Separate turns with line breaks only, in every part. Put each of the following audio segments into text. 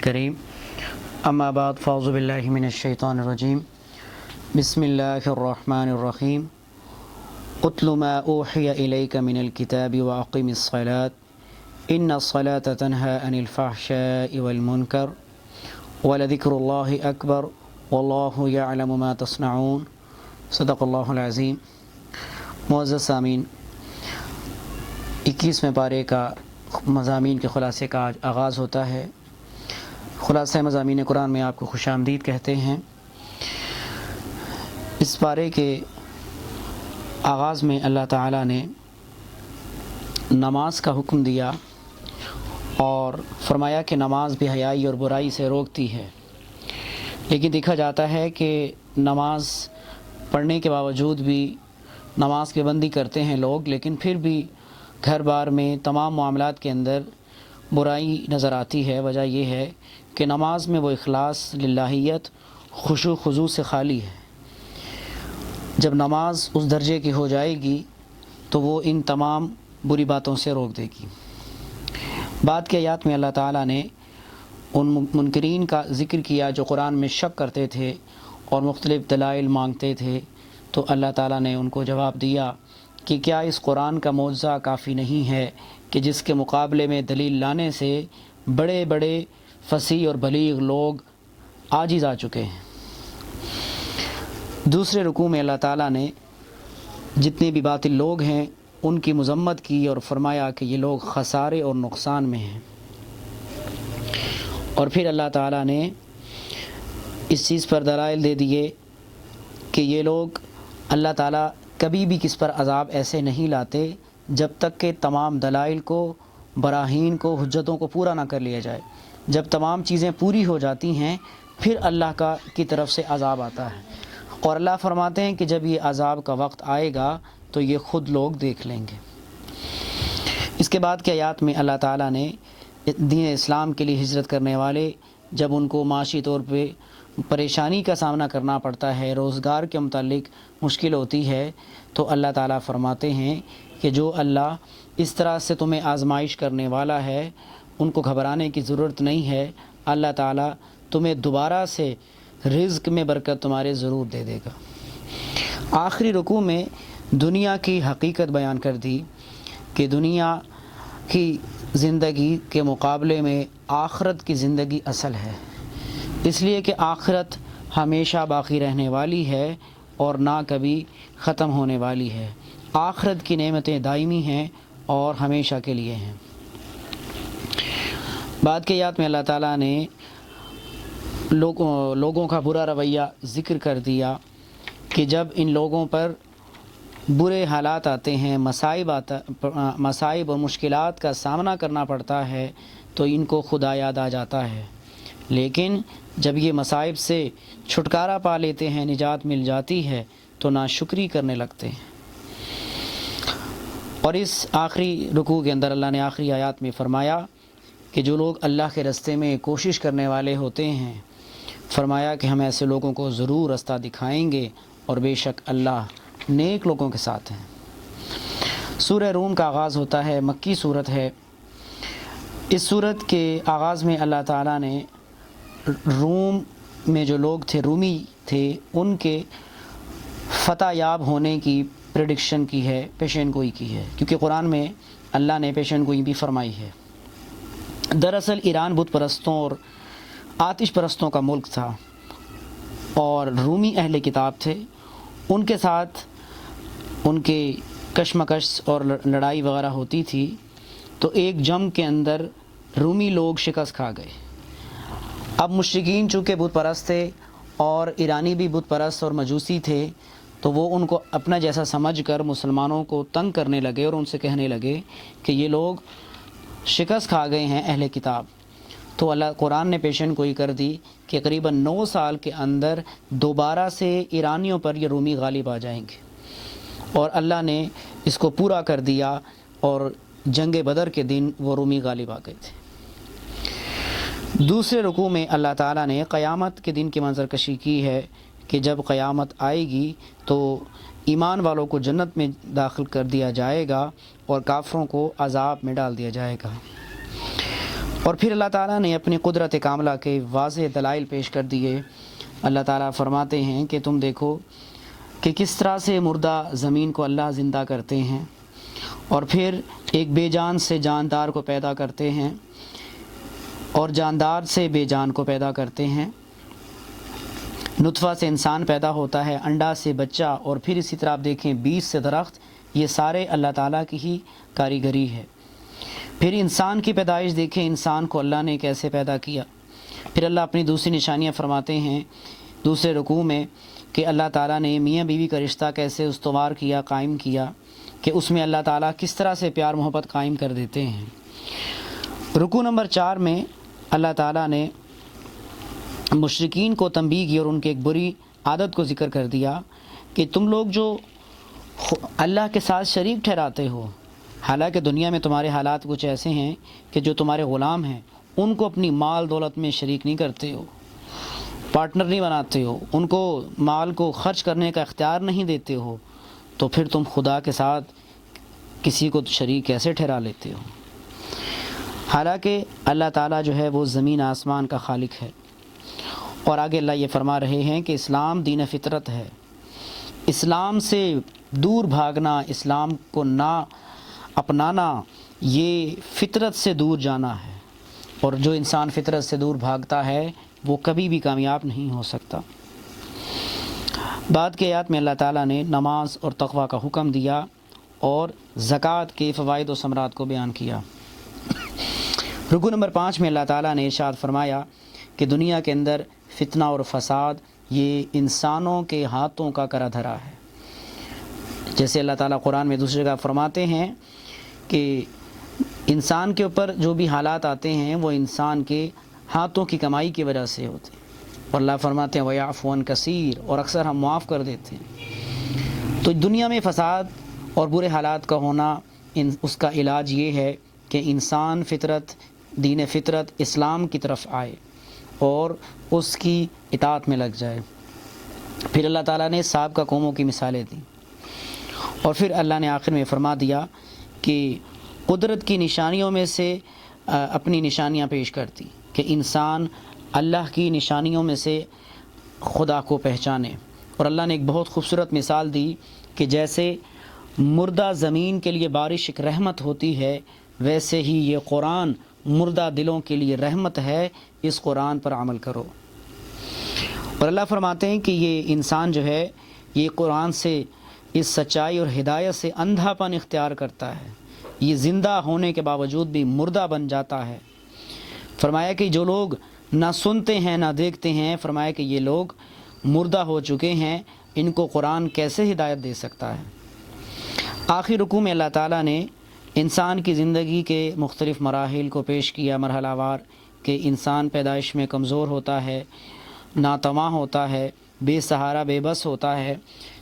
الکریم اما بعد فاعوذ باللہ من الشیطان الرجیم بسم اللہ الرحمن الرحیم اتل ما اوحی الیک من الکتاب واقم الصلاة ان الصلاة تنہی عن الفحشاء والمنکر ولذکر اللہ اکبر واللہ یعلم ما تصنعون صدق اللہ العظیم۔ معزز سامعین، 21ویں پارے کا مضامین کے خلاصے کا آج آغاز ہوتا ہے۔ خلاصہ مضامین قرآن میں آپ کو خوش آمدید کہتے ہیں۔ اس پارے کے آغاز میں اللہ تعالیٰ نے نماز کا حکم دیا اور فرمایا کہ نماز بے حیائی اور برائی سے روکتی ہے، لیکن دیکھا جاتا ہے کہ نماز پڑھنے کے باوجود بھی نماز کی بندی کرتے ہیں لوگ، لیکن پھر بھی گھر بار میں تمام معاملات کے اندر برائی نظر آتی ہے۔ وجہ یہ ہے کہ نماز میں وہ اخلاص، للہیت، خشوع خضوع سے خالی ہے۔ جب نماز اس درجے کی ہو جائے گی تو وہ ان تمام بری باتوں سے روک دے گی۔ بعد کے آیات میں اللہ تعالیٰ نے ان منکرین کا ذکر کیا جو قرآن میں شک کرتے تھے اور مختلف دلائل مانگتے تھے، تو اللہ تعالیٰ نے ان کو جواب دیا کہ کیا اس قرآن کا معجزہ کافی نہیں ہے کہ جس کے مقابلے میں دلیل لانے سے بڑے بڑے فصیح اور بلیغ لوگ عاجز آ چکے ہیں۔ دوسرے رکوع میں اللہ تعالیٰ نے جتنے بھی باطل لوگ ہیں ان کی مذمت کی اور فرمایا کہ یہ لوگ خسارے اور نقصان میں ہیں، اور پھر اللہ تعالیٰ نے اس چیز پر دلائل دے دیے کہ یہ لوگ اللہ تعالیٰ کبھی بھی کس پر عذاب ایسے نہیں لاتے جب تک کہ تمام دلائل کو، براہین کو، حجتوں کو پورا نہ کر لیا جائے۔ جب تمام چیزیں پوری ہو جاتی ہیں پھر اللہ کی طرف سے عذاب آتا ہے، اور اللہ فرماتے ہیں کہ جب یہ عذاب کا وقت آئے گا تو یہ خود لوگ دیکھ لیں گے۔ اس کے بعد کے آیات میں اللہ تعالیٰ نے دین اسلام کے لیے ہجرت کرنے والے جب ان کو معاشی طور پہ پریشانی کا سامنا کرنا پڑتا ہے، روزگار کے متعلق مشکل ہوتی ہے، تو اللہ تعالیٰ فرماتے ہیں کہ جو اللہ اس طرح سے تمہیں آزمائش کرنے والا ہے ان کو گھبرانے کی ضرورت نہیں ہے۔ اللہ تعالیٰ تمہیں دوبارہ سے رزق میں برکت تمہارے ضرور دے دے گا۔ آخری رکوع میں دنیا کی حقیقت بیان کر دی کہ دنیا کی زندگی کے مقابلے میں آخرت کی زندگی اصل ہے، اس لیے کہ آخرت ہمیشہ باقی رہنے والی ہے اور نہ کبھی ختم ہونے والی ہے۔ آخرت کی نعمتیں دائمی ہیں اور ہمیشہ کے لیے ہیں۔ بعد کے آیات میں اللہ تعالیٰ نے لوگوں کا برا رویہ ذکر کر دیا کہ جب ان لوگوں پر برے حالات آتے ہیں، مصائب اور مشکلات کا سامنا کرنا پڑتا ہے تو ان کو خدا یاد آ جاتا ہے، لیکن جب یہ مصائب سے چھٹکارا پا لیتے ہیں، نجات مل جاتی ہے، تو ناشکری کرنے لگتے ہیں۔ اور اس آخری رکوع کے اندر اللہ نے آخری آیات میں فرمایا کہ جو لوگ اللہ کے راستے میں کوشش کرنے والے ہوتے ہیں، فرمایا کہ ہم ایسے لوگوں کو ضرور راستہ دکھائیں گے اور بے شک اللہ نیک لوگوں کے ساتھ ہیں۔ سورہ روم کا آغاز ہوتا ہے، مکی صورت ہے۔ اس صورت کے آغاز میں اللہ تعالیٰ نے روم میں جو لوگ تھے، رومی تھے، ان کے فتح یاب ہونے کی پریڈکشن کی ہے، پیشین گوئی کی ہے، کیونکہ قرآن میں اللہ نے پیشین گوئی بھی فرمائی ہے۔ دراصل ایران بت پرستوں اور آتش پرستوں کا ملک تھا، اور رومی اہل کتاب تھے، ان کے ساتھ ان کے کشمکش اور لڑائی وغیرہ ہوتی تھی، تو ایک جنگ کے اندر رومی لوگ شکست کھا گئے۔ اب مشرکین چونکہ بت پرست تھے اور ایرانی بھی بت پرست اور مجوسی تھے، تو وہ ان کو اپنا جیسا سمجھ کر مسلمانوں کو تنگ کرنے لگے اور ان سے کہنے لگے کہ یہ لوگ شکست کھا گئے ہیں اہل کتاب۔ تو اللہ قرآن نے پیشن گوئی کر دی کہ قریباً 9 سال کے اندر دوبارہ سے ایرانیوں پر یہ رومی غالب آ جائیں گے، اور اللہ نے اس کو پورا کر دیا، اور جنگ بدر کے دن وہ رومی غالب آ گئے تھے۔ دوسرے رکوع میں اللہ تعالیٰ نے قیامت کے دن کی منظر کشی کی ہے کہ جب قیامت آئے گی تو ایمان والوں کو جنت میں داخل کر دیا جائے گا اور کافروں کو عذاب میں ڈال دیا جائے گا۔ اور پھر اللہ تعالیٰ نے اپنی قدرت کاملہ کے واضح دلائل پیش کر دیے۔ اللہ تعالیٰ فرماتے ہیں کہ تم دیکھو کہ کس طرح سے مردہ زمین کو اللہ زندہ کرتے ہیں، اور پھر ایک بے جان سے جاندار کو پیدا کرتے ہیں، اور جاندار سے بے جان کو پیدا کرتے ہیں۔ نطفہ سے انسان پیدا ہوتا ہے، انڈا سے بچہ، اور پھر اسی طرح آپ دیکھیں بیج سے درخت، یہ سارے اللہ تعالیٰ کی ہی کاریگری ہے۔ پھر انسان کی پیدائش دیکھیں، انسان کو اللہ نے کیسے پیدا کیا۔ پھر اللہ اپنی دوسری نشانیاں فرماتے ہیں دوسرے رکوع میں کہ اللہ تعالیٰ نے میاں بیوی کا رشتہ کیسے استوار کیا، قائم کیا، کہ اس میں اللہ تعالیٰ کس طرح سے پیار محبت قائم کر دیتے ہیں۔ رکوع نمبر 4 میں اللہ تعالیٰ نے مشرکین کو تنبیہ کی اور ان کی ایک بری عادت کو ذکر کر دیا کہ تم لوگ جو اللہ کے ساتھ شریک ٹھہراتے ہو، حالانکہ دنیا میں تمہارے حالات کچھ ایسے ہیں کہ جو تمہارے غلام ہیں ان کو اپنی مال دولت میں شریک نہیں کرتے ہو، پارٹنر نہیں بناتے ہو، ان کو مال کو خرچ کرنے کا اختیار نہیں دیتے ہو، تو پھر تم خدا کے ساتھ کسی کو شریک کیسے ٹھہرا لیتے ہو؟ حالانکہ اللہ تعالیٰ جو ہے وہ زمین آسمان کا خالق ہے۔ اور آگے اللہ یہ فرما رہے ہیں کہ اسلام دین فطرت ہے، اسلام سے دور بھاگنا، اسلام کو نہ اپنانا، یہ فطرت سے دور جانا ہے، اور جو انسان فطرت سے دور بھاگتا ہے وہ کبھی بھی کامیاب نہیں ہو سکتا۔ بعد کے آیات میں اللہ تعالیٰ نے نماز اور تقوی کا حکم دیا اور زکوٰۃ کے فوائد و ثمرات کو بیان کیا۔ رکوع نمبر 5 میں اللہ تعالیٰ نے ارشاد فرمایا کہ دنیا کے اندر فتنہ اور فساد یہ انسانوں کے ہاتھوں کا کرا دھرا ہے۔ جیسے اللہ تعالیٰ قرآن میں دوسری جگہ فرماتے ہیں کہ انسان کے اوپر جو بھی حالات آتے ہیں وہ انسان کے ہاتھوں کی کمائی کی وجہ سے ہوتے ہیں، اور اللہ فرماتے ہیں وَيَعْفُو عَنْ كَثِيرٌ، اور اکثر ہم معاف کر دیتے ہیں۔ تو دنیا میں فساد اور برے حالات کا ہونا، اس کا علاج یہ ہے کہ انسان فطرت، دین فطرت اسلام کی طرف آئے اور اس کی اطاعت میں لگ جائے۔ پھر اللہ تعالیٰ نے سابقہ قوموں کی مثالیں دیں، اور پھر اللہ نے آخر میں فرما دیا کہ قدرت کی نشانیوں میں سے اپنی نشانیاں پیش کرتی کہ انسان اللہ کی نشانیوں میں سے خدا کو پہچانے۔ اور اللہ نے ایک بہت خوبصورت مثال دی کہ جیسے مردہ زمین کے لیے بارش ایک رحمت ہوتی ہے، ویسے ہی یہ قرآن مردہ دلوں کے لیے رحمت ہے، اس قرآن پر عمل کرو۔ اور اللہ فرماتے ہیں کہ یہ انسان جو ہے یہ قرآن سے، اس سچائی اور ہدایت سے اندھا پن اختیار کرتا ہے، یہ زندہ ہونے کے باوجود بھی مردہ بن جاتا ہے۔ فرمایا کہ جو لوگ نہ سنتے ہیں نہ دیکھتے ہیں، فرمایا کہ یہ لوگ مردہ ہو چکے ہیں، ان کو قرآن کیسے ہدایت دے سکتا ہے۔ آخر رکوع میں اللہ تعالیٰ نے انسان کی زندگی کے مختلف مراحل کو پیش کیا مرحلہ وار، کہ انسان پیدائش میں کمزور ہوتا ہے، ناتواں ہوتا ہے، بے سہارا بے بس ہوتا ہے،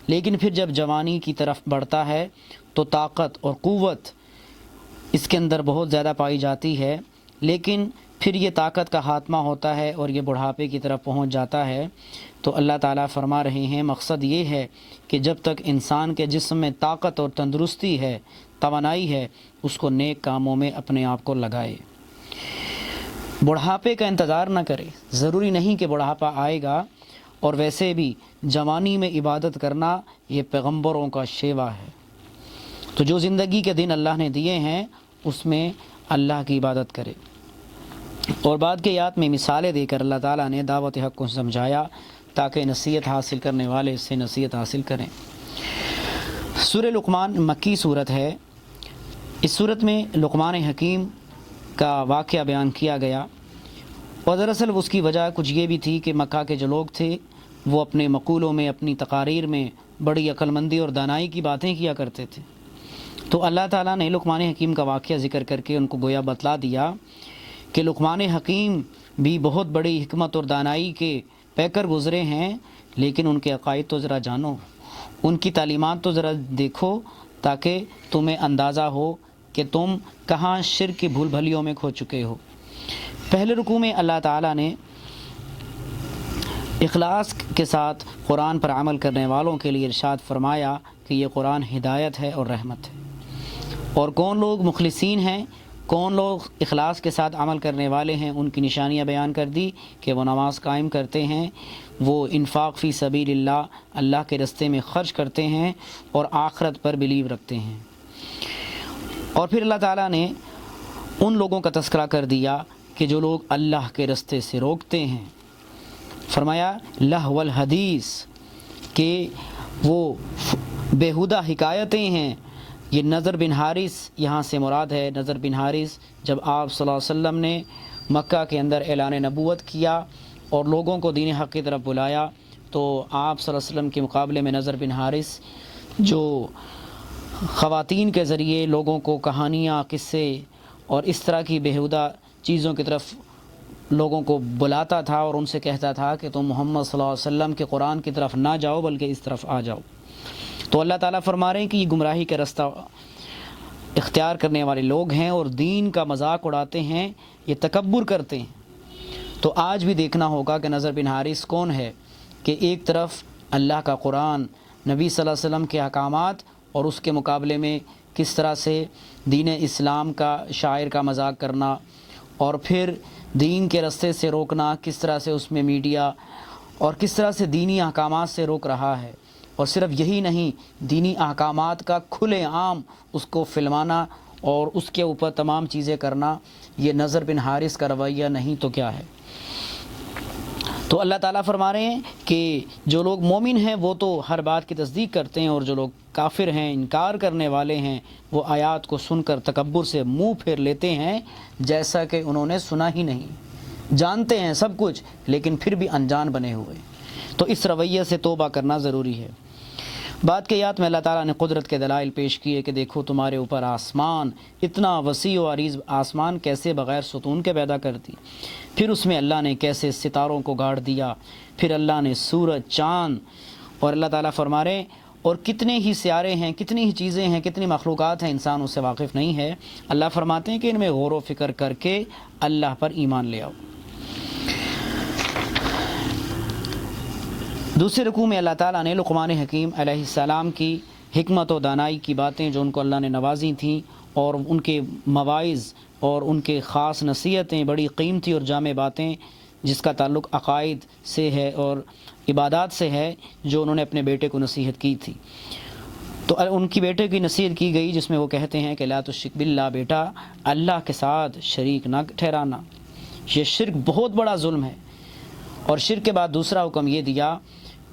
لیکن پھر جب جوانی کی طرف بڑھتا ہے تو طاقت اور قوت اس کے اندر بہت زیادہ پائی جاتی ہے، لیکن پھر یہ طاقت کا خاتمہ ہوتا ہے اور یہ بڑھاپے کی طرف پہنچ جاتا ہے۔ تو اللہ تعالیٰ فرما رہے ہیں مقصد یہ ہے کہ جب تک انسان کے جسم میں طاقت اور تندرستی ہے، توانائی ہے، اس کو نیک کاموں میں اپنے آپ کو لگائے، بڑھاپے کا انتظار نہ کرے۔ ضروری نہیں کہ بڑھاپا آئے گا، اور ویسے بھی جوانی میں عبادت کرنا یہ پیغمبروں کا شیوا ہے۔ تو جو زندگی کے دن اللہ نے دیے ہیں اس میں اللہ کی عبادت کرے۔ اور بعد کے آیات میں مثالیں دے کر اللہ تعالیٰ نے دعوت حق کو سمجھایا تاکہ نصیحت حاصل کرنے والے اس سے نصیحت حاصل کریں۔ سورہ لقمان مکی صورت ہے۔ اس صورت میں لقمان حکیم کا واقعہ بیان کیا گیا، اور دراصل اس کی وجہ کچھ یہ بھی تھی کہ مکہ کے جو لوگ تھے وہ اپنے مقولوں میں، اپنی تقاریر میں بڑی عقل مندی اور دانائی کی باتیں کیا کرتے تھے۔ تو اللہ تعالیٰ نے لقمان حکیم کا واقعہ ذکر کر کے ان کو گویا بتلا دیا کہ لقمان حکیم بھی بہت بڑی حکمت اور دانائی کے پیکر گزرے ہیں، لیکن ان کے عقائد تو ذرا جانو، ان کی تعلیمات تو ذرا دیکھو، تاکہ تمہیں اندازہ ہو کہ تم کہاں شرک کی بھول بھلیوں میں کھو چکے ہو۔ پہلے رکوع میں اللہ تعالیٰ نے اخلاص کے ساتھ قرآن پر عمل کرنے والوں کے لیے ارشاد فرمایا کہ یہ قرآن ہدایت ہے اور رحمت ہے، اور کون لوگ مخلصین ہیں کون لوگ اخلاص کے ساتھ عمل کرنے والے ہیں ان کی نشانیاں بیان کر دی کہ وہ نماز قائم کرتے ہیں، وہ انفاق فی سبیل اللہ، اللہ کے راستے میں خرچ کرتے ہیں، اور آخرت پر بلیو رکھتے ہیں۔ اور پھر اللہ تعالیٰ نے ان لوگوں کا تذکرہ کر دیا کہ جو لوگ اللہ کے راستے سے روکتے ہیں، فرمایا لہو الحدیث، کہ وہ بیہودہ حکایتیں ہیں۔ یہ نضر بن حارث یہاں سے مراد ہے۔ نضر بن حارث جب آپ صلی اللہ علیہ وسلم نے مکہ کے اندر اعلان نبوت کیا اور لوگوں کو دین حق کی طرف بلایا، تو آپ صلی اللہ علیہ وسلم کے مقابلے میں نضر بن حارث جو خواتین کے ذریعے لوگوں کو کہانیاں، قصے اور اس طرح کی بیہودہ چیزوں کی طرف لوگوں کو بلاتا تھا اور ان سے کہتا تھا کہ تم محمد صلی اللہ علیہ وسلم کے قرآن کی طرف نہ جاؤ بلکہ اس طرف آ جاؤ۔ تو اللہ تعالیٰ فرما رہے ہیں کہ یہ گمراہی کا راستہ اختیار کرنے والے لوگ ہیں اور دین کا مذاق اڑاتے ہیں، یہ تکبر کرتے ہیں۔ تو آج بھی دیکھنا ہوگا کہ نضر بن حارث کون ہے، کہ ایک طرف اللہ کا قرآن، نبی صلی اللہ علیہ وسلم کے احکامات، اور اس کے مقابلے میں کس طرح سے دین اسلام کا شاعر کا مذاق کرنا، اور پھر دین کے راستے سے روکنا، کس طرح سے اس میں میڈیا اور کس طرح سے دینی احکامات سے روک رہا ہے۔ اور صرف یہی نہیں، دینی احکامات کا کھلے عام اس کو فلمانا اور اس کے اوپر تمام چیزیں کرنا، یہ نضر بن حارث کا رویہ نہیں تو کیا ہے۔ تو اللہ تعالیٰ فرما رہے ہیں کہ جو لوگ مومن ہیں وہ تو ہر بات کی تصدیق کرتے ہیں، اور جو لوگ کافر ہیں، انکار کرنے والے ہیں، وہ آیات کو سن کر تکبر سے منہ پھیر لیتے ہیں جیسا کہ انہوں نے سنا ہی نہیں، جانتے ہیں سب کچھ لیکن پھر بھی انجان بنے ہوئے۔ تو اس رویے سے توبہ کرنا ضروری ہے۔ بعد کے آیات میں اللہ تعالیٰ نے قدرت کے دلائل پیش کیے کہ دیکھو تمہارے اوپر آسمان، اتنا وسیع و عریض آسمان کیسے بغیر ستون کے پیدا کر دی، پھر اس میں اللہ نے کیسے ستاروں کو گاڑ دیا، پھر اللہ نے سورج، چاند، اور اللہ تعالیٰ فرما رہے ہیں اور کتنے ہی سیارے ہیں، کتنی ہی چیزیں ہیں، کتنی مخلوقات ہیں، انسان اس سے واقف نہیں ہے۔ اللہ فرماتے ہیں کہ ان میں غور و فکر کر کے اللہ پر ایمان لے آؤ۔ دوسرے رکوع میں اللہ تعالیٰ نے لقمان حکیم علیہ السلام کی حکمت و دانائی کی باتیں جو ان کو اللہ نے نوازی تھیں، اور ان کے مواعظ اور ان کے خاص نصیحتیں، بڑی قیمتی اور جامع باتیں جس کا تعلق عقائد سے ہے اور عبادات سے ہے، جو انہوں نے اپنے بیٹے کو نصیحت کی تھی۔ تو ان کی بیٹے کی نصیحت کی گئی جس میں وہ کہتے ہیں کہ لا تشرک باللہ، بیٹا اللہ کے ساتھ شریک نہ ٹھہرانا، یہ شرک بہت بڑا ظلم ہے۔ اور شرک کے بعد دوسرا حکم یہ دیا،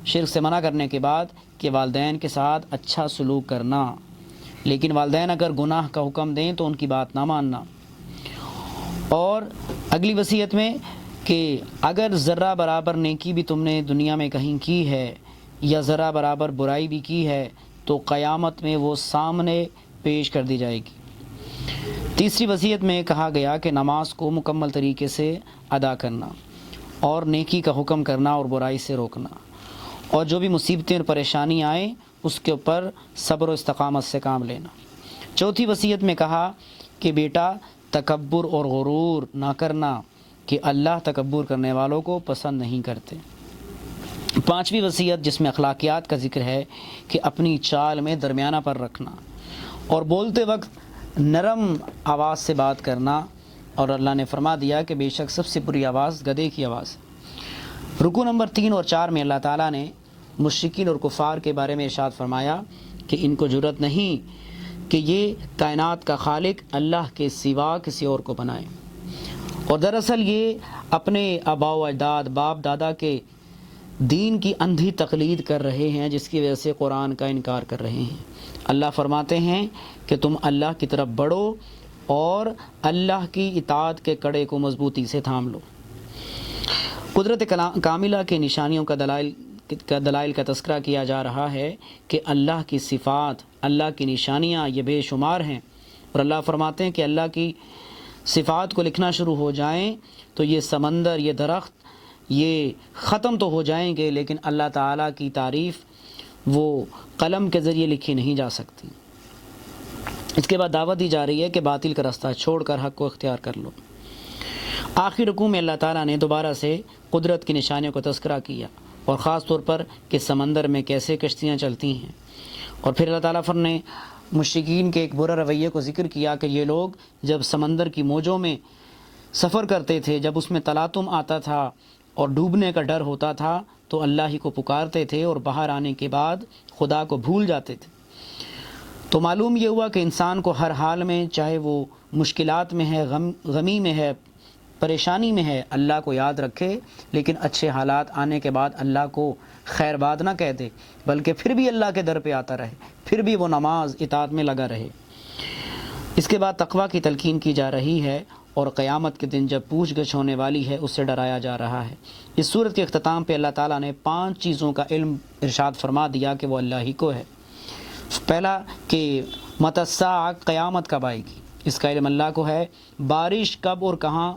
شرک سے منع کرنے کے بعد، کہ والدین کے ساتھ اچھا سلوک کرنا، لیکن والدین اگر گناہ کا حکم دیں تو ان کی بات نہ ماننا۔ اور اگلی وصیت میں کہ اگر ذرہ برابر نیکی بھی تم نے دنیا میں کہیں کی ہے یا ذرہ برابر برائی بھی کی ہے تو قیامت میں وہ سامنے پیش کر دی جائے گی۔ تیسری وصیت میں کہا گیا کہ نماز کو مکمل طریقے سے ادا کرنا، اور نیکی کا حکم کرنا اور برائی سے روکنا، اور جو بھی مصیبتیں اور پریشانی آئیں اس کے اوپر صبر و استقامت سے کام لینا۔ چوتھی وصیت میں کہا کہ بیٹا تکبر اور غرور نہ کرنا، کہ اللہ تکبر کرنے والوں کو پسند نہیں کرتے۔ پانچویں وصیت جس میں اخلاقیات کا ذکر ہے کہ اپنی چال میں درمیانہ پر رکھنا، اور بولتے وقت نرم آواز سے بات کرنا، اور اللہ نے فرما دیا کہ بے شک سب سے بری آواز گدھے کی آواز ہے۔ رکوع نمبر 3 اور 4 میں اللہ تعالیٰ نے مشرکین اور کفار کے بارے میں ارشاد فرمایا کہ ان کو جرأت نہیں کہ یہ کائنات کا خالق اللہ کے سوا کسی اور کو بنائیں، اور دراصل یہ اپنے آباء و اجداد، باپ دادا کے دین کی اندھی تقلید کر رہے ہیں، جس کی وجہ سے قرآن کا انکار کر رہے ہیں۔ اللہ فرماتے ہیں کہ تم اللہ کی طرف بڑھو اور اللہ کی اطاعت کے کڑے کو مضبوطی سے تھام لو۔ قدرت کاملہ کے نشانیوں کا دلائل کا تذکرہ کیا جا رہا ہے کہ اللہ کی صفات، اللہ کی نشانیاں یہ بے شمار ہیں، اور اللہ فرماتے ہیں کہ اللہ کی صفات کو لکھنا شروع ہو جائیں تو یہ سمندر، یہ درخت، یہ ختم تو ہو جائیں گے، لیکن اللہ تعالیٰ کی تعریف وہ قلم کے ذریعے لکھی نہیں جا سکتی۔ اس کے بعد دعوت دی جا رہی ہے کہ باطل کا راستہ چھوڑ کر حق کو اختیار کر لو۔ آخر رکوع میں اللہ تعالیٰ نے دوبارہ سے قدرت کی نشانیوں کو تذکرہ کیا، اور خاص طور پر کہ سمندر میں کیسے کشتیاں چلتی ہیں، اور پھر اللہ تعالیٰ نے مشرکین کے ایک برا رویے کو ذکر کیا کہ یہ لوگ جب سمندر کی موجوں میں سفر کرتے تھے، جب اس میں تلاطم آتا تھا اور ڈوبنے کا ڈر ہوتا تھا تو اللہ ہی کو پکارتے تھے اور باہر آنے کے بعد خدا کو بھول جاتے تھے۔ تو معلوم یہ ہوا کہ انسان کو ہر حال میں، چاہے وہ مشکلات میں ہے، غمی میں ہے، پریشانی میں ہے، اللہ کو یاد رکھے، لیکن اچھے حالات آنے کے بعد اللہ کو خیر بات نہ کہہ دے، بلکہ پھر بھی اللہ کے در پہ آتا رہے، پھر بھی وہ نماز اطاعت میں لگا رہے۔ اس کے بعد تقویٰ کی تلقین کی جا رہی ہے، اور قیامت کے دن جب پوچھ گچھ ہونے والی ہے اس سے ڈرایا جا رہا ہے۔ اس صورت کے اختتام پہ اللہ تعالیٰ نے 5 چیزوں کا علم ارشاد فرما دیا کہ وہ اللہ ہی کو ہے۔ پہلا کہ متی الساعہ، قیامت کب آئے گی، اس کا علم اللہ کو ہے۔ بارش کب اور کہاں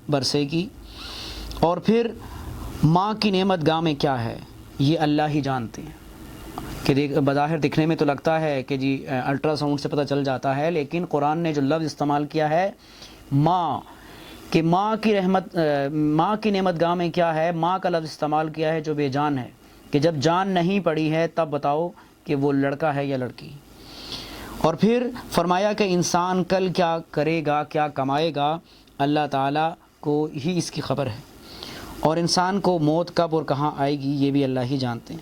برسے گی، اور پھر ماں کی نعمت گاہ میں کیا ہے، یہ اللہ ہی جانتے ہیں۔ کہ بظاہر دکھنے میں تو لگتا ہے کہ جی الٹرا ساؤنڈ سے پتہ چل جاتا ہے، لیکن قرآن نے جو لفظ استعمال کیا ہے ماں، کہ ماں کی رحمت، ماں کی نعمت گاہ میں کیا ہے، ماں کا لفظ استعمال کیا ہے جو بے جان ہے، کہ جب جان نہیں پڑی ہے تب بتاؤ کہ وہ لڑکا ہے یا لڑکی۔ اور پھر فرمایا کہ انسان کل کیا کرے گا، کیا کمائے گا، اللہ تعالیٰ کو ہی اس کی خبر ہے، اور انسان کو موت کب اور کہاں آئے گی یہ بھی اللہ ہی جانتے ہیں۔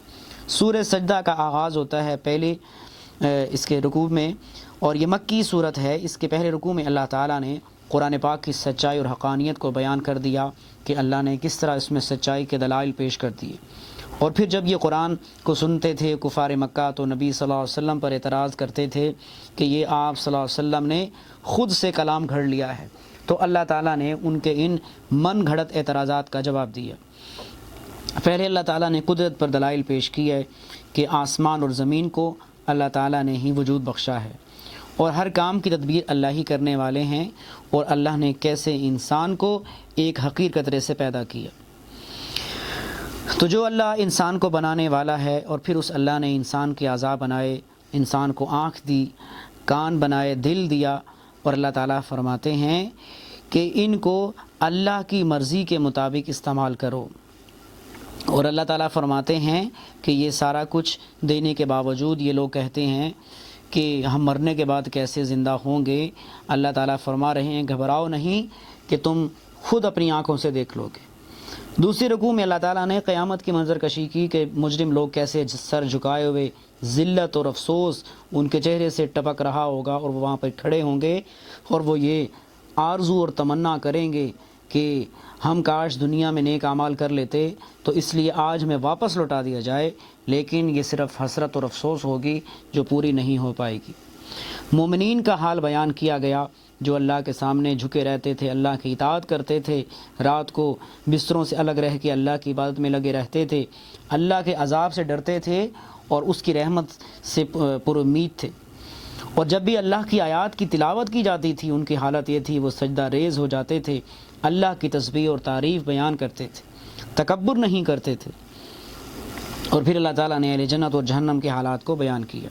سورہ سجدہ کا آغاز ہوتا ہے پہلے اس کے رکوع میں، اور یہ مکی صورت ہے۔ اس کے پہلے رکوع میں اللہ تعالیٰ نے قرآن پاک کی سچائی اور حقانیت کو بیان کر دیا کہ اللہ نے کس طرح اس میں سچائی کے دلائل پیش کر دیے۔ اور پھر جب یہ قرآن کو سنتے تھے کفار مکہ تو نبی صلی اللہ علیہ وسلم پر اعتراض کرتے تھے کہ یہ آپ صلی اللہ علیہ وسلم نے خود سے کلام گھڑ لیا ہے، تو اللہ تعالیٰ نے ان کے ان من گھڑت اعتراضات کا جواب دیا۔ پہلے اللہ تعالیٰ نے قدرت پر دلائل پیش کی ہے کہ آسمان اور زمین کو اللہ تعالیٰ نے ہی وجود بخشا ہے، اور ہر کام کی تدبیر اللہ ہی کرنے والے ہیں، اور اللہ نے کیسے انسان کو ایک حقیر قطرے سے پیدا کیا۔ تو جو اللہ انسان کو بنانے والا ہے، اور پھر اس اللہ نے انسان کے اعضاء بنائے، انسان کو آنکھ دی، کان بنائے، دل دیا، اور اللہ تعالیٰ فرماتے ہیں کہ ان کو اللہ کی مرضی کے مطابق استعمال کرو۔ اور اللہ تعالیٰ فرماتے ہیں کہ یہ سارا کچھ دینے کے باوجود یہ لوگ کہتے ہیں کہ ہم مرنے کے بعد کیسے زندہ ہوں گے۔ اللہ تعالیٰ فرما رہے ہیں گھبراؤ نہیں کہ تم خود اپنی آنکھوں سے دیکھ لو گے۔ دوسری رکوع میں اللہ تعالیٰ نے قیامت کی منظر کشی کی کہ مجرم لوگ کیسے سر جھکائے ہوئے، ذلت اور افسوس ان کے چہرے سے ٹپک رہا ہوگا، اور وہ وہاں پر کھڑے ہوں گے اور وہ یہ آرزو اور تمنا کریں گے کہ ہم کاش دنیا میں نیک اعمال کر لیتے تو اس لیے آج ہمیں واپس لوٹا دیا جائے، لیکن یہ صرف حسرت اور افسوس ہوگی جو پوری نہیں ہو پائے گی۔ مومنین کا حال بیان کیا گیا جو اللہ کے سامنے جھکے رہتے تھے، اللہ کی اطاعت کرتے تھے، رات کو بستروں سے الگ رہ کے اللہ کی عبادت میں لگے رہتے تھے، اللہ کے عذاب سے ڈرتے تھے اور اس کی رحمت سے پر امید تھے۔ اور جب بھی اللہ کی آیات کی تلاوت کی جاتی تھی ان کی حالت یہ تھی وہ سجدہ ریز ہو جاتے تھے، اللہ کی تسبیح اور تعریف بیان کرتے تھے، تکبر نہیں کرتے تھے۔ اور پھر اللہ تعالیٰ نے اہل جنت اور جہنم کے حالات کو بیان کیا۔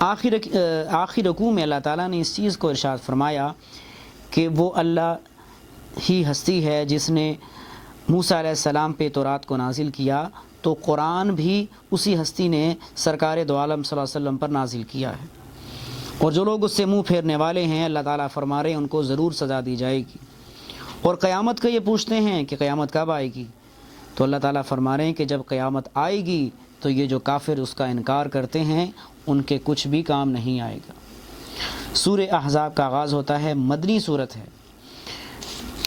آخر رکوع میں اللہ تعالیٰ نے اس چیز کو ارشاد فرمایا کہ وہ اللہ ہی ہستی ہے جس نے موسیٰ علیہ السلام پہ تورات کو نازل کیا، تو قرآن بھی اسی ہستی نے سرکار دو عالم صلی اللہ علیہ وسلم پر نازل کیا ہے، اور جو لوگ اس سے منہ پھیرنے والے ہیں اللہ تعالیٰ فرما رہے ہیں ان کو ضرور سزا دی جائے گی۔ اور قیامت کا یہ پوچھتے ہیں کہ قیامت کب آئے گی، تو اللہ تعالیٰ فرما رہے ہیں کہ جب قیامت آئے گی تو یہ جو کافر اس کا انکار کرتے ہیں ان کے کچھ بھی کام نہیں آئے گا۔ سورہ احزاب کا آغاز ہوتا ہے، مدنی صورت ہے۔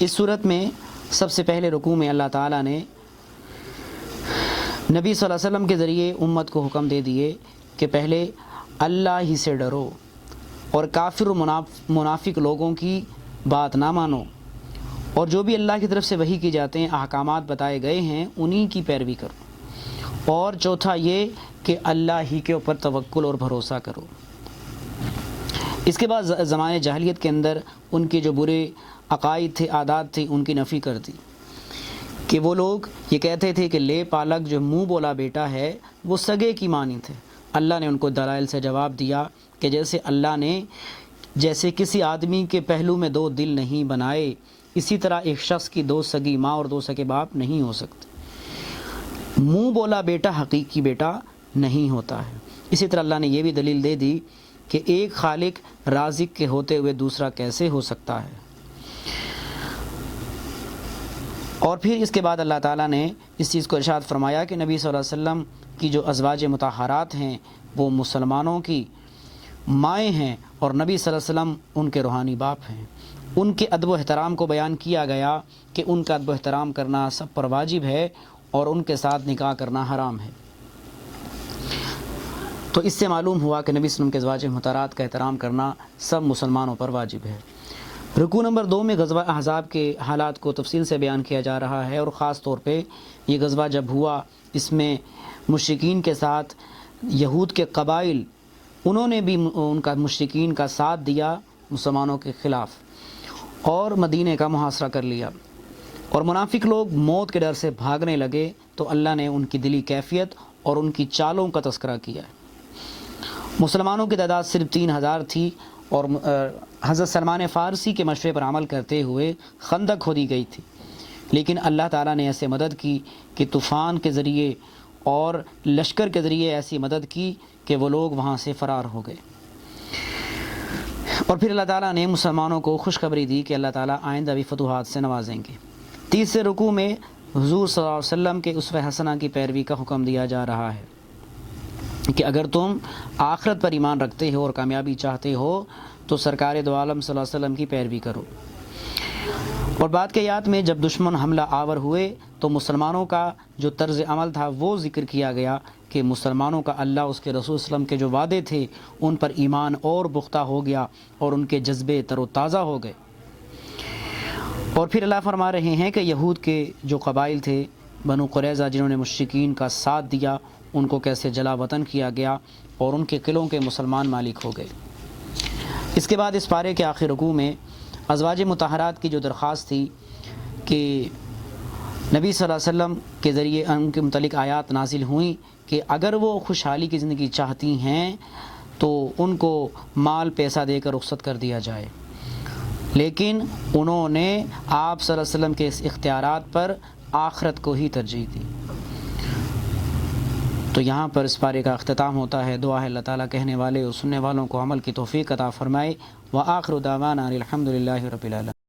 اس صورت میں سب سے پہلے رکوع میں اللہ تعالیٰ نے نبی صلی اللہ علیہ وسلم کے ذریعے امت کو حکم دے دیے کہ پہلے اللہ ہی سے ڈرو اور کافر و منافق لوگوں کی بات نہ مانو، اور جو بھی اللہ کی طرف سے وحی کی جاتے ہیں، احکامات بتائے گئے ہیں، انہی کی پیروی کرو۔ اور چوتھا یہ کہ اللہ ہی کے اوپر توکل اور بھروسہ کرو۔ اس کے بعد زمانے جاہلیت کے اندر ان کے جو برے عقائد تھے، عادات تھے، ان کی نفی کر دی کہ وہ لوگ یہ کہتے تھے کہ لے پالک جو منہ بولا بیٹا ہے وہ سگے کی مانی تھے۔ اللہ نے ان کو دلائل سے جواب دیا کہ جیسے اللہ نے کسی آدمی کے پہلو میں 2 دل نہیں بنائے، اسی طرح ایک شخص کی 2 سگی ماں اور 2 سگے باپ نہیں ہو سکتے۔ منہ بولا بیٹا حقیقی بیٹا نہیں ہوتا ہے۔ اسی طرح اللہ نے یہ بھی دلیل دے دی کہ ایک خالق رازق کے ہوتے ہوئے دوسرا کیسے ہو سکتا ہے۔ اور پھر اس کے بعد اللہ تعالیٰ نے اس چیز کو ارشاد فرمایا کہ نبی صلی اللہ علیہ وسلم کی جو ازواج مطہرات ہیں وہ مسلمانوں کی مائیں ہیں، اور نبی صلی اللہ علیہ وسلم ان کے روحانی باپ ہیں۔ ان کے ادب و احترام کو بیان کیا گیا کہ ان کا ادب و احترام کرنا سب پر واجب ہے اور ان کے ساتھ نکاح کرنا حرام ہے۔ تو اس سے معلوم ہوا کہ نبی صلی اللہ علیہ وسلم کے ازواج مطہرات کا احترام کرنا سب مسلمانوں پر واجب ہے۔ رکوع نمبر 2 میں غزوہ احزاب کے حالات کو تفصیل سے بیان کیا جا رہا ہے، اور خاص طور پہ یہ غزوہ جب ہوا اس میں مشرکین کے ساتھ یہود کے قبائل، انہوں نے بھی ان کا مشرکین کا ساتھ دیا مسلمانوں کے خلاف اور مدینہ کا محاصرہ کر لیا، اور منافق لوگ موت کے ڈر سے بھاگنے لگے تو اللہ نے ان کی دلی کیفیت اور ان کی چالوں کا تذکرہ کیا۔ مسلمانوں کی تعداد صرف 3000 تھی، اور حضرت سلمان فارسی کے مشورے پر عمل کرتے ہوئے خندق کھودی گئی تھی، لیکن اللہ تعالیٰ نے ایسے مدد کی کہ طوفان کے ذریعے اور لشکر کے ذریعے ایسی مدد کی کہ وہ لوگ وہاں سے فرار ہو گئے۔ اور پھر اللہ تعالیٰ نے مسلمانوں کو خوشخبری دی کہ اللہ تعالیٰ آئندہ بھی فتوحات سے نوازیں گے۔ تیسرے رکوع میں حضور صلی اللہ علیہ وسلم کے اسوہ حسنہ کی پیروی کا حکم دیا جا رہا ہے کہ اگر تم آخرت پر ایمان رکھتے ہو اور کامیابی چاہتے ہو تو سرکار دو عالم صلی اللہ علیہ وسلم کی پیروی کرو۔ اور بعد کے آیات میں جب دشمن حملہ آور ہوئے تو مسلمانوں کا جو طرز عمل تھا وہ ذکر کیا گیا کہ مسلمانوں کا اللہ اس کے رسول صلی اللہ علیہ وسلم کے جو وعدے تھے ان پر ایمان اور پختہ ہو گیا اور ان کے جذبے تر و تازہ ہو گئے۔ اور پھر اللہ فرما رہے ہیں کہ یہود کے جو قبائل تھے بنو قریظہ، جنہوں نے مشرکین کا ساتھ دیا، ان کو کیسے جلا وطن کیا گیا اور ان کے قلعوں کے مسلمان مالک ہو گئے۔ اس کے بعد اس پارے کے آخر رکوع میں ازواج مطہرات کی جو درخواست تھی کہ نبی صلی اللہ علیہ وسلم کے ذریعے ان کے متعلق آیات نازل ہوئیں کہ اگر وہ خوشحالی کی زندگی چاہتی ہیں تو ان کو مال پیسہ دے کر رخصت کر دیا جائے، لیکن انہوں نے آپ صلی اللہ علیہ وسلم کے اس اختیارات پر آخرت کو ہی ترجیح دی۔ تو یہاں پر اس پارے کا اختتام ہوتا ہے۔ دعا ہے اللہ تعالیٰ کہنے والے اور سننے والوں کو عمل کی توفیق عطا فرمائے۔ وآخر دعوانا الحمد للہ رب العالمین۔